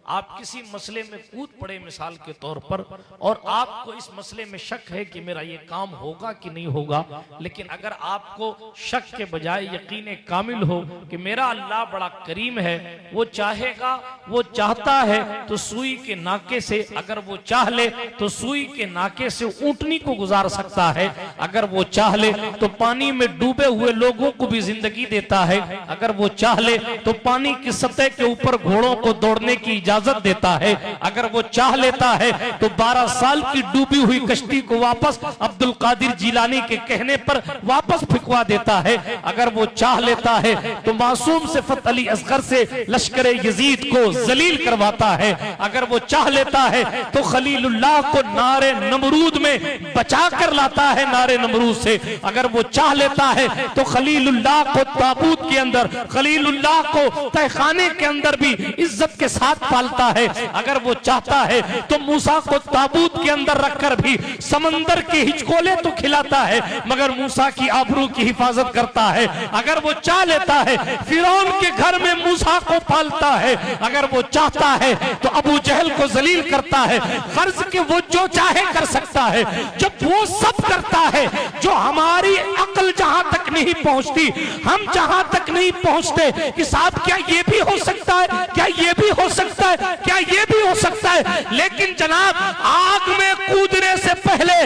आप किसी मसले में कूद पड़े मिसाल के तौर पर, और आपको इस मसले में शक है कि मेरा ये काम होगा कि नहीं होगा, लेकिन अगर आपको शक के बजाय यकीन कामिल हो कि मेरा अल्लाह बड़ा करीम है, वो चाहेगा, वो चाहता है तो सुई के नाके से, अगर वो चाह ले तो सुई के नाके से ऊंटनी को गुजार सकता है, अगर वो चाह ले तो पानी में डूबे हुए लोगों को भी जिंदगी देता है, अगर वो चाह ले तो पानी की सतह के ऊपर घोड़ों को दौड़ने की इजाजत देता है, अगर वो चाह लेता है तो 12 साल की डूबी हुई कश्ती को वापस अब्दुल कादिर जिलानी के कहने पर वापस फिकवा देता है, अगर वो चाह लेता है तो मासूम सिफत अली असगर से लश्कर यजीद को जलील करवाता है, अगर वो चाह लेता है तो खलीलुल्लाह को नारे नमरूद में बचा कर लाता है नारे नमरूद से, अगर वो चाह लेता है तो खलीलुल्लाह को ताबूत के अंदर, खलीलुल्लाह को तहखाने के अंदर भी इज्जत के साथ पालता है, अगर वो चाहता है तो मूसा को ताबूत के अंदर रखकर भी समंदर के हिचकोले तो खिलाता है मगर मूसा की आबरू की हिफाजत करता है, अगर वो चाह लेता है फिरौन के घर में मूसा को पालता है, अगर वो चाहता है तो अबू जहल को जलील करता है। फर्ज के वो जो चाहे कर सकता है, जब वो सब करता है जो हमारी अक्ल जहां तक नहीं पहुंचती, हम जहां तक नहीं पहुंचते कि साहब क्या ये भी हो सकता है, क्या ये भी हो सकता है, क्या ये भी हो सकता है, लेकिन जनाब आग में कूदने से पहले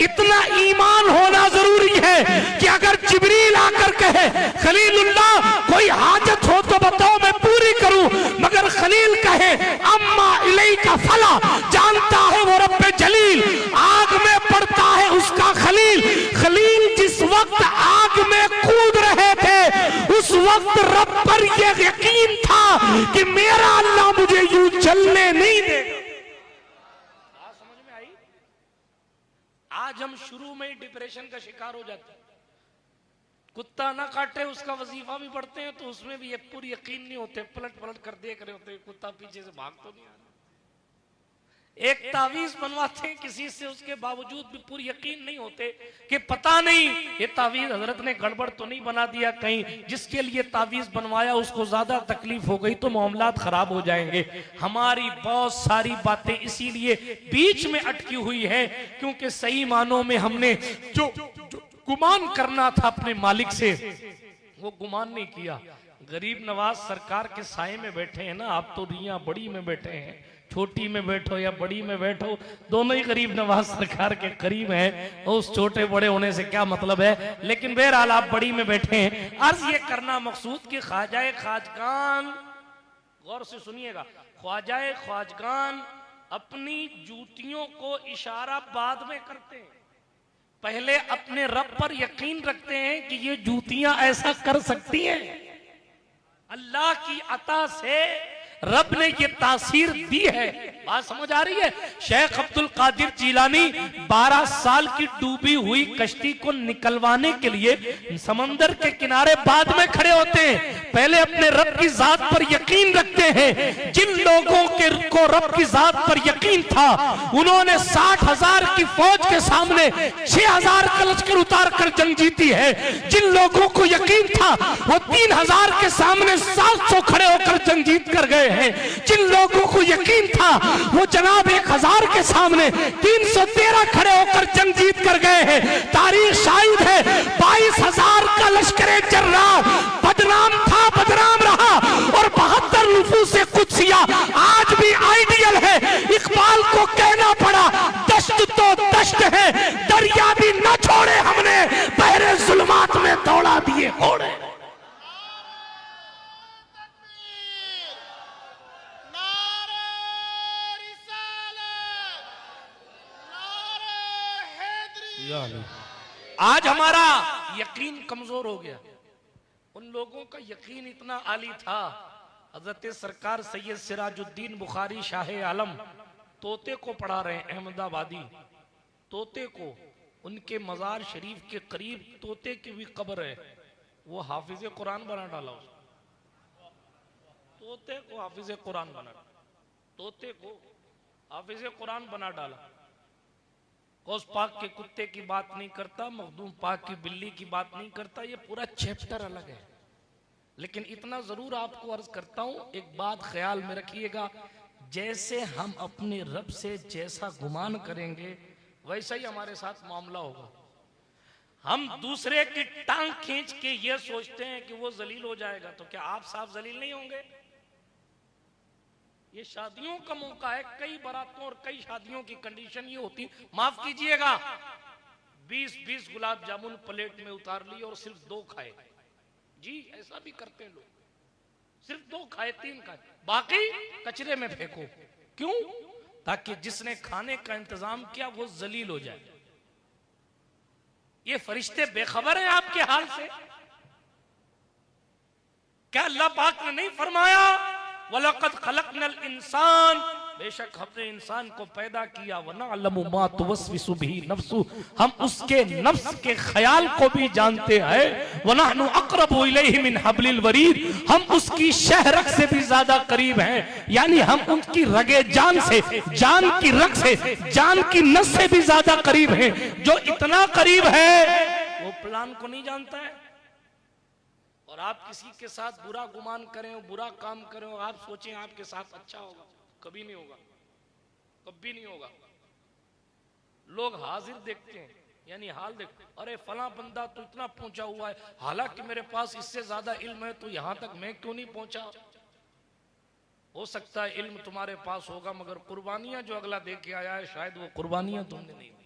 इतना ईमान होना जरूरी है कि अगर जिब्रील आकर कहे खलीलुल्लाह कोई हाजत हो तो बताओ मैं पूरी करूं, मगर खलील कहे अम्मा इलैका फला, जानता है वो रब्बे जलील, आग में पड़ता है उसका खलील। खलील जिस वक्त आग में कूद रहे थे उस वक्त रब पर यह यकीन था कि मेरा अल्लाह मुझे यूं जलने नहीं देगा। समझ में आई? आज हम शुरू में ही डिप्रेशन का शिकार हो जाते हैं, कुत्ता ना काटे उसका वजीफा भी पढ़ते हैं तो उसमें भी पूरी यकीन नहीं होते, पलट पलट कर देख रहे होते कुत्ता पीछे से भाग तो नहीं आ रहा, एक तावीज बनवाते हैं किसी से, उसके बावजूद भी पूरी यकीन नहीं होते कि पता नहीं ये तावीज हजरत ने गड़बड़ तो नहीं बना दिया, कहीं जिसके लिए तावीज बनवाया उसको ज्यादा तकलीफ हो गई तो मामलात खराब हो जाएंगे। हमारी बहुत सारी बातें इसीलिए बीच में अटकी हुई है क्योंकि सही मानों में हमने जो गुमान करना था अपने मालिक से वो गुमान नहीं किया। गरीब नवाज सरकार के साए में बैठे हैं ना, आप तो रिया बड़ी में बैठे हैं, छोटी में बैठो या बड़ी में बैठो दोनों ही गरीब नवाज सरकार के करीब हैं, उस छोटे बड़े होने से क्या मतलब है, लेकिन बहरहाल आप बड़ी में बैठे हैं। अर्ज ये करना मकसूद कि ख्वाजाए ख्वाजगान, गौर से सुनिएगा, ख्वाजाए ख्वाजगान अपनी जूतियों को इशारा बाद में करते हैं, पहले अपने रब पर यकीन रखते हैं कि ये जूतियां ऐसा कर सकती हैं। अल्लाह की अता से रब ने ये तासीर दी है, बात समझ आ रही है। शेख अब्दुल कादिर जिलानी 12 साल की डूबी हुई कश्ती को निकलवाने के लिए समंदर के किनारे बाद में खड़े होते हैं, पहले अपने रब की जात पर यकीन रखते हैं। जिन लोगों को रब की जात पर यकीन था उन्होंने 60,000 की फौज के सामने 6,000 का लश्कर उतार कर जंग जीती है। जिन लोगों को यकीन था वो 3,000 के सामने 700 खड़े होकर जंग जीत कर गए हैं। जिन लोगों को यकीन था वो जनाब 1,000 के सामने 313 खड़े होकर जंग जीत कर गए हैं। तारीख शाहिद है 22,000 का लश्कर जर्रार बदनाम था, बदनाम रहा, और 72 नुफूसे कुदसिया आज भी आइडियल है। इकबाल को कहना पड़ा दश्त तो दश्त है, दरिया भी न छोड़े हमने, बहरे जुल्मात में दौड़ा दिए घोड़े। आज हमारा यकीन कमजोर हो गया, उन लोगों का यकीन इतना आली था। हजरत सरकार सैयद सिराजुद्दीन बुखारी शाह आलम तोते को पढ़ा रहे हैं, अहमदाबादी तोते को, उनके मजार शरीफ के करीब तोते की भी कब्र है, वो हाफिज कुरान बना डाला उसको, तोते को हाफिज कुरान बना, तोते को हाफिज कुरान बना डाला। कौस पाक के कुत्ते की बात नहीं करता, मखदूम पाक की बिल्ली की बात नहीं करता, ये पूरा चैप्टर अलग है। लेकिन इतना जरूर आपको अर्ज करता हूं, एक बात ख्याल में रखिएगा, जैसे हम अपने रब से जैसा गुमान करेंगे वैसा ही हमारे साथ मामला होगा। हम दूसरे की टांग खींच के ये सोचते हैं कि वो जलील हो जाएगा, तो क्या आप साफ जलील नहीं होंगे? ये शादियों का मौका है, कई बारातों और कई शादियों की कंडीशन ये होती, माफ कीजिएगा, 20-20 गुलाब जामुन प्लेट में उतार लिए और सिर्फ 2 खाए। जी ऐसा भी करते हैं लोग, सिर्फ 2 खाए 3 खाए, बाकी कचरे में फेंको। क्यों? ताकि जिसने खाने का इंतजाम किया वो जलील हो जाए। ये फरिश्ते बेखबर हैं आपके हाल से? क्या अल्लाह पाक ने नहीं फरमाया वलक़द खलक़नल इंसान, बेशक हमने इंसान को पैदा किया, वनअलमु मा तुवस्विसु बिही नफ्सु, हम उसके नफ्स के ख्याल को भी जानते हैं, वनहनु अक़रबु इलैहि मिन हब्लिल वरीद, हम उसकी शहरक से भी ज्यादा करीब हैं, यानी हम उनकी रगे जान से, जान की रग से, जान की नस से भी ज्यादा करीब हैं। जो इतना करीब है वो प्लान को नहीं जानता है। और आप किसी के साथ बुरा गुमान करें, बुरा काम करें, आप सोचें आपके साथ अच्छा होगा, कभी नहीं होगा, कभी नहीं होगा। लोग हाजिर देखते हैं, यानी हाल देखते हैं, अरे फला बंदा तो इतना पहुंचा हुआ है, हालांकि मेरे पास इससे ज्यादा इल्म है, तो यहां तक मैं क्यों नहीं पहुंचा? हो सकता है इल्म तुम्हारे पास होगा, मगर कुर्बानियां जो अगला दे के आया है शायद वो कुर्बानियां तुमने नहीं दी।